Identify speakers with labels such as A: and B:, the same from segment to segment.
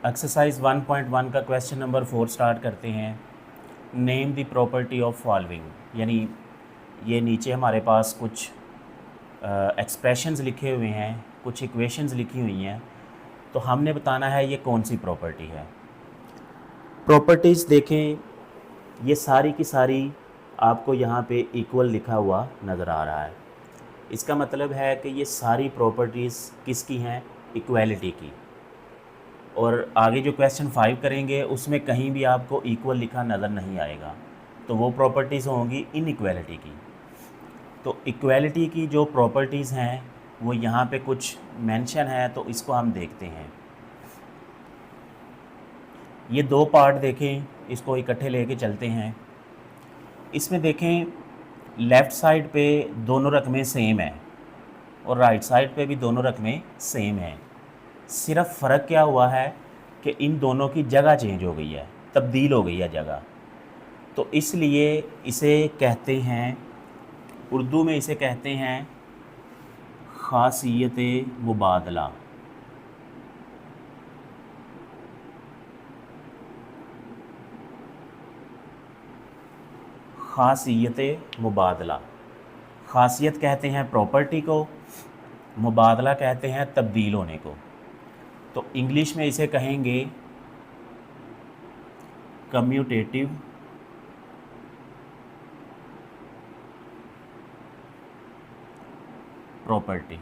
A: Exercise 1.1 का question number 4 start करते हैं। Name the property of following, यानी ये नीचे हमारे पास कुछ एक्सप्रेशंस लिखे हुए हैं, कुछ इक्वेशंस लिखी हुई हैं, तो हमने बताना है ये कौन सी प्रॉपर्टी है। प्रॉपर्टीज़ देखें, ये सारी की सारी आपको यहाँ पे इक्वल लिखा हुआ नज़र आ रहा है। इसका मतलब है कि ये सारी प्रॉपर्टीज़ किसकी हैं? इक्वालिटी की। और आगे जो क्वेश्चन 5 करेंगे उसमें कहीं भी आपको इक्वल लिखा नज़र नहीं आएगा, तो वो प्रॉपर्टीज़ होंगी इनइक्वालिटी की। तो इक्वालिटी की जो प्रॉपर्टीज़ हैं वो यहाँ पे कुछ मेंशन है, तो इसको हम देखते हैं। ये दो पार्ट देखें, इसको इकट्ठे लेके चलते हैं। इसमें देखें, लेफ़्ट साइड पे दोनों रकमें सेम हैं और राइट साइड पे भी दोनों रकमें सेम हैं। सिर्फ फ़र्क क्या हुआ है कि इन दोनों की जगह चेंज हो गई है, तब्दील हो गई है जगह। तो इसलिए इसे कहते हैं, उर्दू में इसे कहते हैं ख़ासियत मुबादला। ख़ासियत मुबादला, ख़ासियत कहते हैं प्रॉपर्टी को, मुबादला कहते हैं तब्दील होने को। तो इंग्लिश में इसे कहेंगे कम्यूटेटिव प्रॉपर्टी।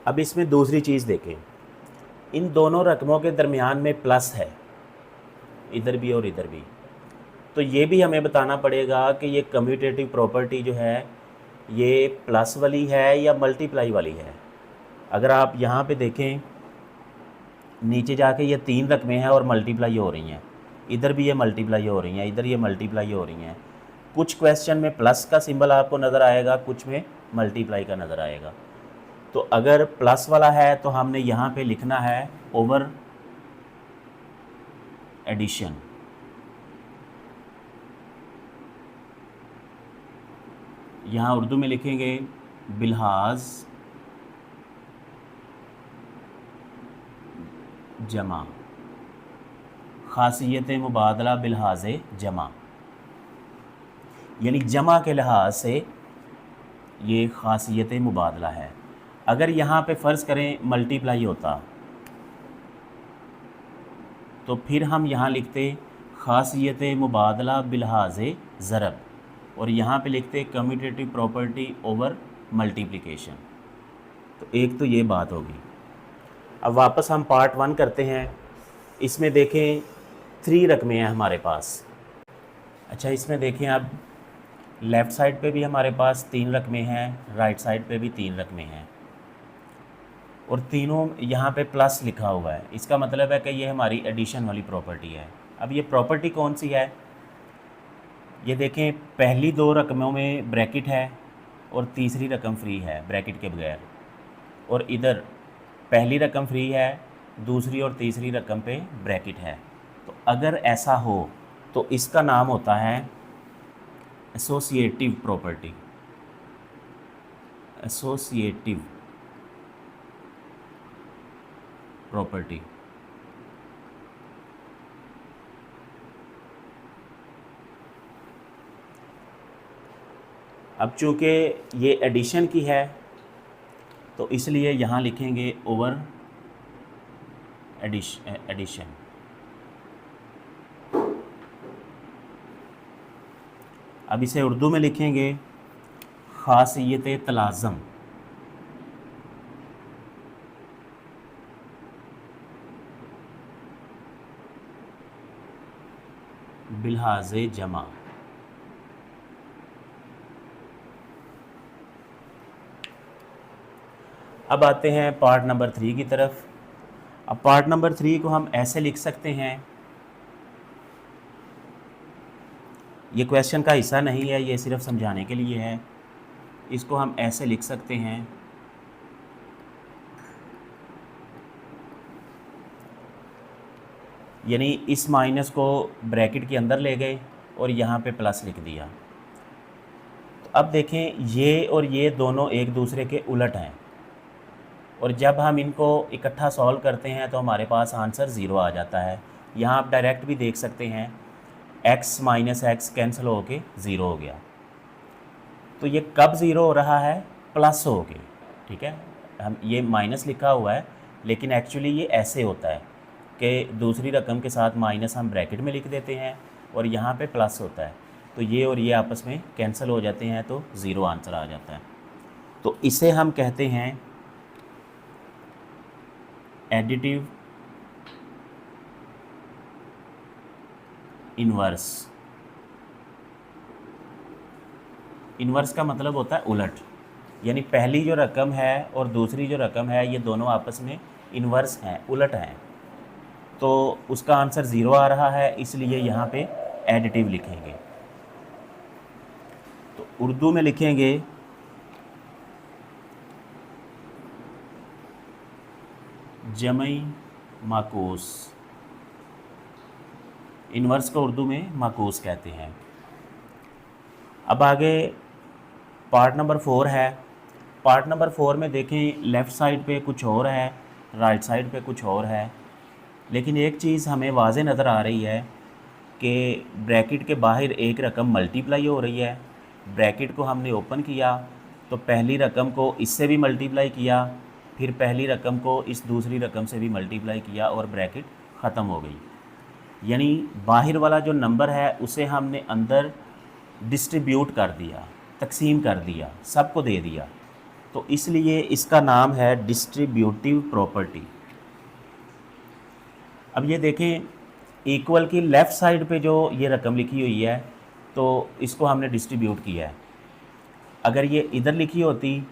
A: अब इसमें दूसरी चीज़ देखें, इन दोनों रकमों के दरमियान में प्लस है, इधर भी और इधर भी। तो ये भी हमें बताना पड़ेगा कि ये कम्यूटेटिव प्रॉपर्टी जो है ये प्लस वाली है या मल्टीप्लाई वाली है। अगर आप यहाँ पे देखें, नीचे जाके ये 3 रकमें हैं और मल्टीप्लाई हो रही हैं, इधर भी ये मल्टीप्लाई हो रही हैं, इधर ये मल्टीप्लाई हो रही हैं। कुछ क्वेश्चन में प्लस का सिंबल आपको नज़र आएगा, कुछ में मल्टीप्लाई का नज़र आएगा। तो अगर प्लस वाला है तो हमने यहाँ पे लिखना है ओवर एडिशन। यहाँ उर्दू में लिखेंगे बिलहाज जमा, ख़ासियत मुबादला बिलहाज जमा, यानी जमा के लिहाज से ये ख़ासियत मुबादला है। अगर यहाँ पे फ़र्ज़ करें मल्टीप्लाई होता तो फिर हम यहाँ लिखते ख़ासियत मुबादला बिलहाज ज़रब, और यहाँ पे लिखते कम्यूटेटिव प्रॉपर्टी ओवर मल्टीप्लिकेशन। तो एक तो ये बात होगी। अब वापस हम पार्ट 1 करते हैं। इसमें देखें 3 रकमें हैं हमारे पास। अच्छा, इसमें देखें अब लेफ़्ट साइड पे भी हमारे पास 3 रकमें हैं, राइट साइड पे भी 3 रकमें हैं, और तीनों यहाँ पे प्लस लिखा हुआ है। इसका मतलब है कि ये हमारी एडिशन वाली प्रॉपर्टी है। अब ये प्रॉपर्टी कौन सी है? ये देखें, पहली 2 रकमों में ब्रैकेट है और तीसरी रकम फ्री है ब्रैकेट के बगैर, और इधर पहली रकम फ्री है, दूसरी और तीसरी रकम पे ब्रैकेट है। तो अगर ऐसा हो तो इसका नाम होता है एसोसिएटिव प्रॉपर्टी। Associative property. अब चूँकि ये एडिशन की है तो इसलिए यहाँ लिखेंगे ओवर एडिशन। अब इसे उर्दू में लिखेंगे ख़ासियत तलाज़म बिलहाज जमा। अब आते हैं पार्ट नंबर 3 की तरफ। अब पार्ट नंबर 3 को हम ऐसे लिख सकते हैं, ये क्वेश्चन का हिस्सा नहीं है, ये सिर्फ समझाने के लिए है। इसको हम ऐसे लिख सकते हैं, यानी इस माइनस को ब्रैकेट के अंदर ले गए और यहाँ पे प्लस लिख दिया। अब देखें ये और ये दोनों एक दूसरे के उलट हैं, और जब हम इनको इकट्ठा सॉल्व करते हैं तो हमारे पास आंसर ज़ीरो आ जाता है। यहाँ आप डायरेक्ट भी देख सकते हैं, x माइनस एक्स कैंसिल हो के ज़ीरो हो गया। तो ये कब ज़ीरो हो रहा है? प्लस हो के, ठीक है। हम ये माइनस लिखा हुआ है, लेकिन एक्चुअली ये ऐसे होता है कि दूसरी रकम के साथ माइनस हम ब्रैकेट में लिख देते हैं और यहाँ पे प्लस होता है, तो ये और ये आपस में कैंसिल हो जाते हैं, तो ज़ीरो आंसर आ जाता है। तो इसे हम कहते हैं एडिटिव इन्वर्स। इन्वर्स का मतलब होता है उलट, यानी पहली जो रकम है और दूसरी जो रकम है ये दोनों आपस में इन्वर्स हैं, उलट हैं, तो उसका आंसर ज़ीरो आ रहा है, इसलिए यहाँ पे एडिटिव लिखेंगे। तो उर्दू में लिखेंगे जमई माकूस। इन्वर्स को उर्दू में माकूस कहते हैं। अब आगे पार्ट नंबर 4 है। पार्ट नंबर 4 में देखें, लेफ़्ट साइड पे कुछ और है, राइट साइड पे कुछ और है, लेकिन एक चीज़ हमें वाज़े नज़र आ रही है कि ब्रैकेट के बाहर एक रकम मल्टीप्लाई हो रही है। ब्रैकेट को हमने ओपन किया तो पहली रकम को इससे भी मल्टीप्लाई किया, फिर पहली रकम को इस दूसरी रकम से भी मल्टीप्लाई किया और ब्रैकेट ख़त्म हो गई। यानी बाहर वाला जो नंबर है उसे हमने अंदर डिस्ट्रीब्यूट कर दिया, तकसीम कर दिया, सबको दे दिया, तो इसलिए इसका नाम है डिस्ट्रीब्यूटिव प्रॉपर्टी। अब ये देखें, इक्वल की लेफ़्ट साइड पे जो ये रकम लिखी हुई है तो इसको हमने डिस्ट्रीब्यूट किया है। अगर ये इधर लिखी होती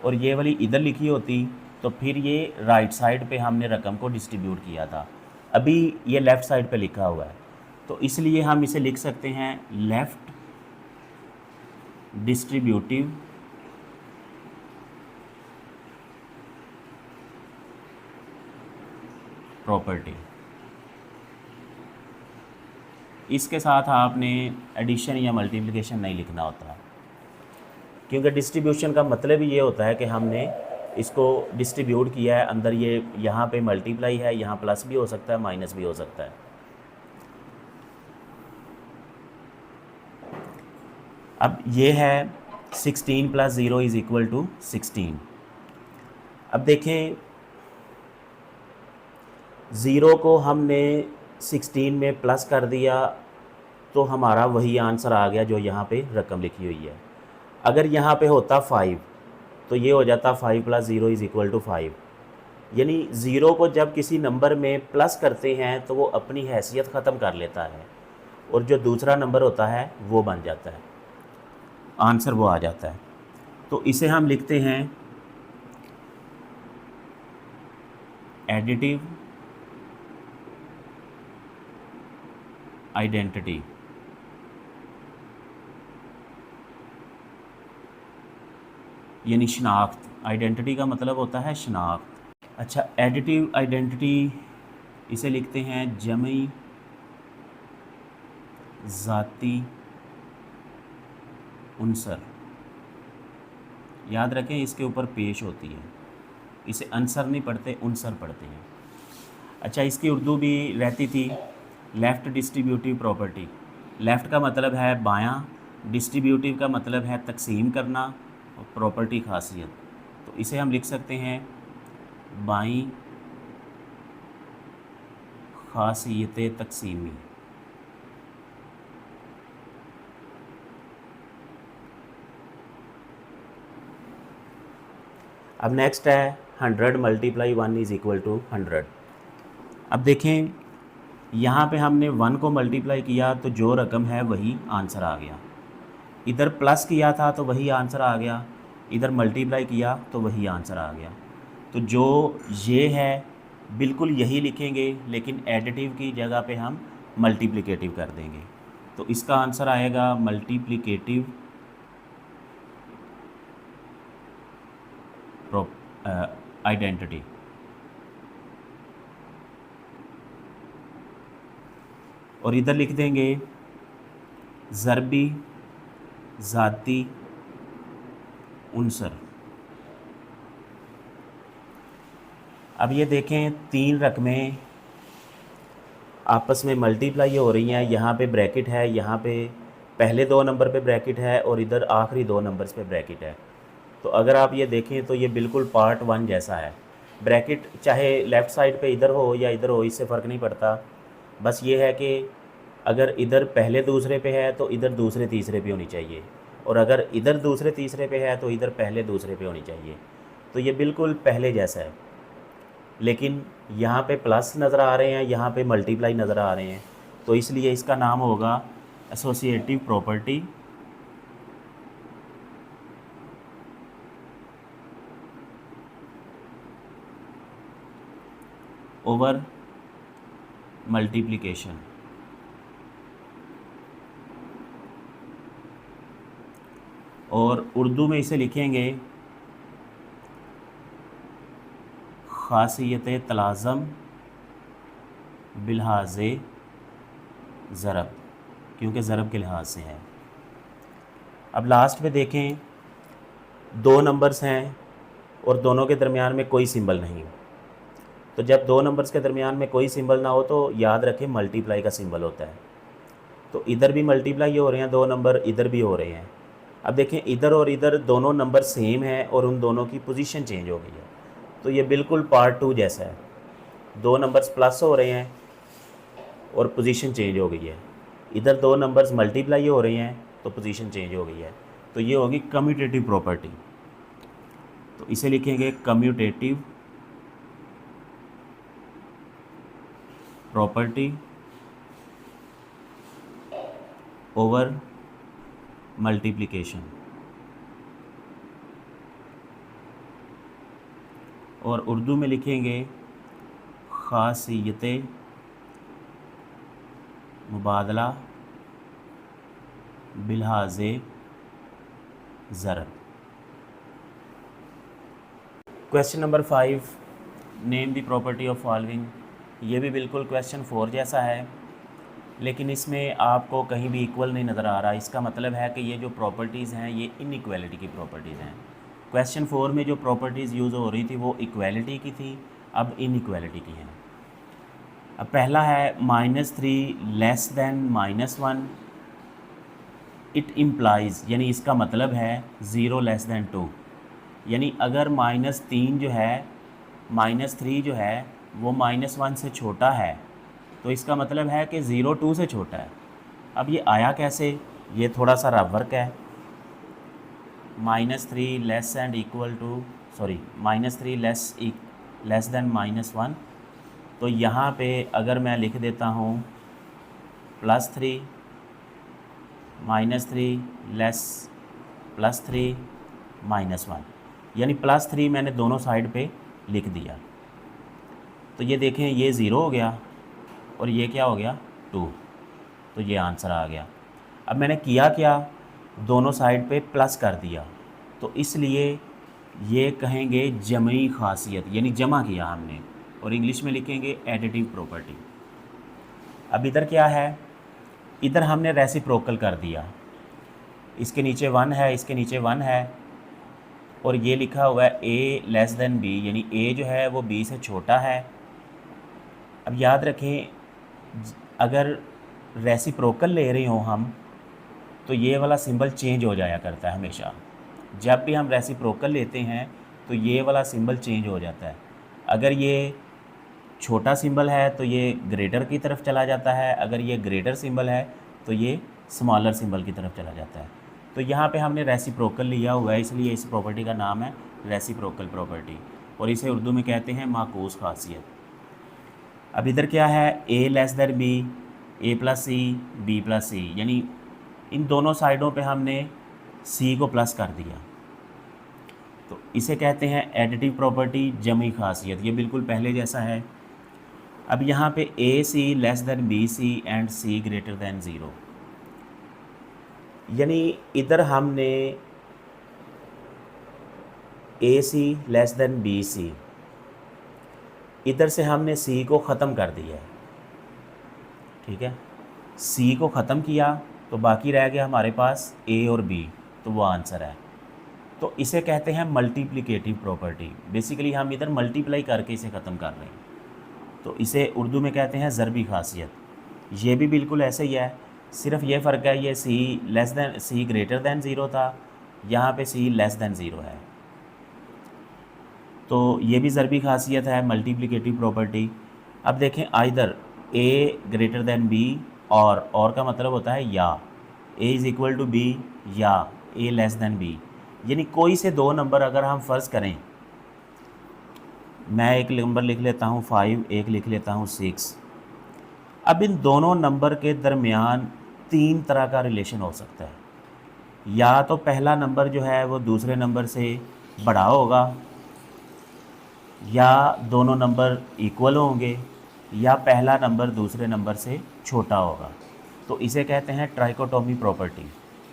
A: और ये वाली इधर लिखी होती तो फिर ये राइट साइड पे हमने रकम को डिस्ट्रीब्यूट किया था। अभी ये लेफ़्ट साइड पे लिखा हुआ है, तो इसलिए हम इसे लिख सकते हैं लेफ़्ट डिस्ट्रीब्यूटिव प्रॉपर्टी। इसके साथ आपने एडिशन या मल्टीप्लिकेशन नहीं लिखना होता, क्योंकि डिस्ट्रीब्यूशन का मतलब ही ये होता है कि हमने इसको डिस्ट्रीब्यूट किया है। अंदर ये यहाँ पे मल्टीप्लाई है, यहाँ प्लस भी हो सकता है, माइनस भी हो सकता है। अब ये है 16 + 0 = 16। अब देखें, ज़ीरो को हमने 16 में प्लस कर दिया तो हमारा वही आंसर आ गया जो यहाँ पे रकम लिखी हुई है। अगर यहाँ पे होता 5 तो ये हो जाता 5 + 0 = 5। यानी ज़ीरो को जब किसी नंबर में प्लस करते हैं तो वो अपनी हैसियत ख़त्म कर लेता है और जो दूसरा नंबर होता है वो बन जाता है, आंसर वो आ जाता है। तो इसे हम लिखते हैं एडिटिव आइडेंटिटी। यानी शनाख्त। आइडेंटिटी का मतलब होता है शनाख्त। अच्छा, एडिटिव आइडेंटिटी इसे लिखते हैं जमई ज़ाती उनसर। याद रखें, इसके ऊपर पेश होती है, इसे अंसर नहीं पढ़ते, उनसर पढ़ते हैं। अच्छा, इसकी उर्दू भी रहती थी लेफ़्ट डिस्ट्रीब्यूटिव प्रॉपर्टी। लेफ़्ट का मतलब है बायां, डिस्ट्रीब्यूटिव का मतलब है तकसीम करना, और प्रॉपर्टी खासियत। तो इसे हम लिख सकते हैं बाईं खासियत तकसीमी। अब नेक्स्ट है 100 × 1 = 100। अब देखें, यहाँ पे हमने 1 को मल्टीप्लाई किया तो जो रकम है वही आंसर आ गया। इधर प्लस किया था तो वही आंसर आ गया, इधर मल्टीप्लाई किया तो वही आंसर आ गया। तो जो ये है बिल्कुल यही लिखेंगे, लेकिन एडिटिव की जगह पे हम मल्टीप्लिकेटिव कर देंगे। तो इसका आंसर आएगा मल्टीप्लिकेटिव आइडेंटिटी। और इधर लिख देंगे ज़रबी ज़ाती उनसर। अब ये देखें 3 रकमें आपस में मल्टीप्लाई हो रही हैं। यहाँ पे ब्रैकेट है, यहाँ पे पहले 2 नंबर पे ब्रैकेट है और इधर आखिरी 2 नंबर्स पे ब्रैकेट है। तो अगर आप ये देखें तो ये बिल्कुल पार्ट 1 जैसा है। ब्रैकेट चाहे लेफ़्ट साइड पे इधर हो या इधर हो, इससे फ़र्क नहीं पड़ता। बस ये है कि अगर इधर पहले दूसरे पे है तो इधर दूसरे तीसरे पे होनी चाहिए, और अगर इधर दूसरे तीसरे पे है तो इधर पहले दूसरे पे होनी चाहिए। तो ये बिल्कुल पहले जैसा है, लेकिन यहाँ पे प्लस नज़र आ रहे हैं, यहाँ पे मल्टीप्लाई नज़र आ रहे हैं, तो इसलिए इसका नाम होगा एसोसिएटिव प्रॉपर्टी ओवर मल्टीप्लिकेशन। और उर्दू में इसे लिखेंगे ख़ासियत तलाज़म बिलहाज़ ज़रब, क्योंकि ज़रब के लिहाज से है। अब लास्ट में देखें 2 नंबर्स हैं और दोनों के दरमियान में कोई सिंबल नहीं। तो जब 2 नंबर्स के दरमियान में कोई सिंबल ना हो तो याद रखें मल्टीप्लाई का सिंबल होता है। तो इधर भी मल्टीप्लाई हो रहे हैं 2 नंबर, इधर भी हो रहे हैं। अब देखें इधर और इधर दोनों नंबर सेम है और उन दोनों की पोजीशन चेंज हो गई है। तो ये बिल्कुल पार्ट 2 जैसा है। 2 नंबर्स प्लस हो रहे हैं और पोजीशन चेंज हो गई है। इधर 2 नंबर्स मल्टीप्लाई हो रहे हैं तो पोजीशन चेंज हो गई है। तो ये होगी कम्यूटेटिव प्रॉपर्टी। तो इसे लिखेंगे कम्यूटेटिव प्रॉपर्टी ओवर मल्टीप्लिकेशन। और उर्दू में लिखेंगे ख़ासियत मुबादला बिलहाज़ ज़रब। Question number 5, name the property of following. ये भी बिल्कुल क्वेश्चन 4 जैसा है, लेकिन इसमें आपको कहीं भी इक्वल नहीं नज़र आ रहा। इसका मतलब है कि ये जो प्रॉपर्टीज़ हैं ये इनइक्वालिटी की प्रॉपर्टीज़ हैं। क्वेश्चन 4 में जो प्रॉपर्टीज़ यूज़ हो रही थी वो इक्वालिटी की थी, अब इनइक्वालिटी की हैं। अब पहला है -3 लेस दैन -1, इट इम्प्लाइज़, यानी इसका मतलब है 0 लेस दैन 2। यानी अगर -3 जो है, -3 जो है वो -1 से छोटा है तो इसका मतलब है कि 0 2 से छोटा है। अब ये आया कैसे, ये थोड़ा सा रफ वर्क है। -3 less and equal to -3 less than -1। तो यहाँ पे अगर मैं लिख देता हूँ +3 -3 लेस +3 -1, यानी +3 मैंने दोनों साइड पे लिख दिया। तो ये देखें ये 0 हो गया और ये क्या हो गया 2, तो ये आंसर आ गया। अब मैंने किया क्या, दोनों साइड पे प्लस कर दिया, तो इसलिए ये कहेंगे जमई खासियत, यानी जमा किया हमने, और इंग्लिश में लिखेंगे एडिटिव प्रॉपर्टी। अब इधर क्या है, इधर हमने रेसिप्रोकल कर दिया। इसके नीचे 1 है, इसके नीचे 1 है, और ये लिखा हुआ है a लेस दैन b, यानी a जो है वो b से छोटा है। अब याद रखें अगर रेसिप्रोकल ले रहे हो हम तो ये वाला सिंबल चेंज हो जाया करता है हमेशा। जब भी हम रेसिप्रोकल लेते हैं तो ये वाला सिंबल चेंज हो जाता है। अगर ये छोटा सिंबल है तो ये ग्रेटर की तरफ चला जाता है, अगर ये ग्रेटर सिंबल है तो ये स्मॉलर सिंबल की तरफ चला जाता है। तो यहाँ पे हमने रेसिप्रोकल लिया हुआ है, इसलिए इस प्रॉपर्टी का नाम है रेसिप्रोकल प्रॉपर्टी, और इसे उर्दू में कहते हैं माकूस खासियत। अब इधर क्या है, a less than b, a plus c b plus c, यानी इन दोनों साइडों पे हमने c को प्लस कर दिया, तो इसे कहते हैं एडिटिव प्रॉपर्टी जमी खासियत। ये बिल्कुल पहले जैसा है। अब यहाँ पे ac less than bc and c greater than 0, यानी इधर हमने ac लेस दैन bc, इधर से हमने c को ख़त्म कर दिया है, ठीक है। c को ख़त्म किया तो बाकी रह गया हमारे पास a और b, तो वो आंसर है। तो इसे कहते हैं मल्टीप्लिकेटिव प्रॉपर्टी। बेसिकली हम इधर मल्टीप्लाई करके इसे ख़त्म कर रहे हैं, तो इसे उर्दू में कहते हैं ज़रबी खासियत। ये भी बिल्कुल ऐसे ही है, सिर्फ ये फ़र्क है, ये सी ग्रेटर दैन ज़ीरो था, यहाँ पे सी लेस दैन ज़ीरो है। तो ये भी ज़रबी खासियत है, मल्टीप्लिकेटिव प्रॉपर्टी। अब देखें either A greater than B, और का मतलब होता है या, A is equal to B या ए लेस दैन बी, यानी कोई से दो नंबर अगर हम फ़र्ज़ करें, मैं एक नंबर लिख लेता हूँ 5, एक लिख लेता हूँ 6। अब इन दोनों नंबर के दरमियान तीन तरह का रिलेशन हो सकता है। या तो पहला नंबर जो है वो दूसरे नंबर से बड़ा होगा, या दोनों नंबर इक्वल होंगे, या पहला नंबर दूसरे नंबर से छोटा होगा। तो इसे कहते हैं ट्राइकोटोमी प्रॉपर्टी।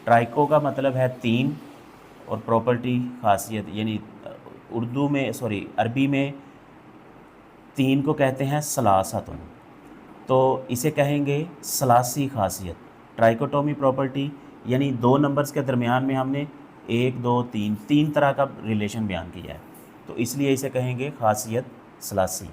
A: ट्राइको का मतलब है तीन, और प्रॉपर्टी खासियत, यानी अरबी में तीन को कहते हैं सलासतुन, तो इसे कहेंगे सलासी खासियत। ट्राइकोटोमी प्रॉपर्टी यानी दो नंबर्स के दरमियान में हमने एक दो तीन तरह का रिलेशन बयान किया है, तो इसलिए इसे कहेंगे खासियत सलासी।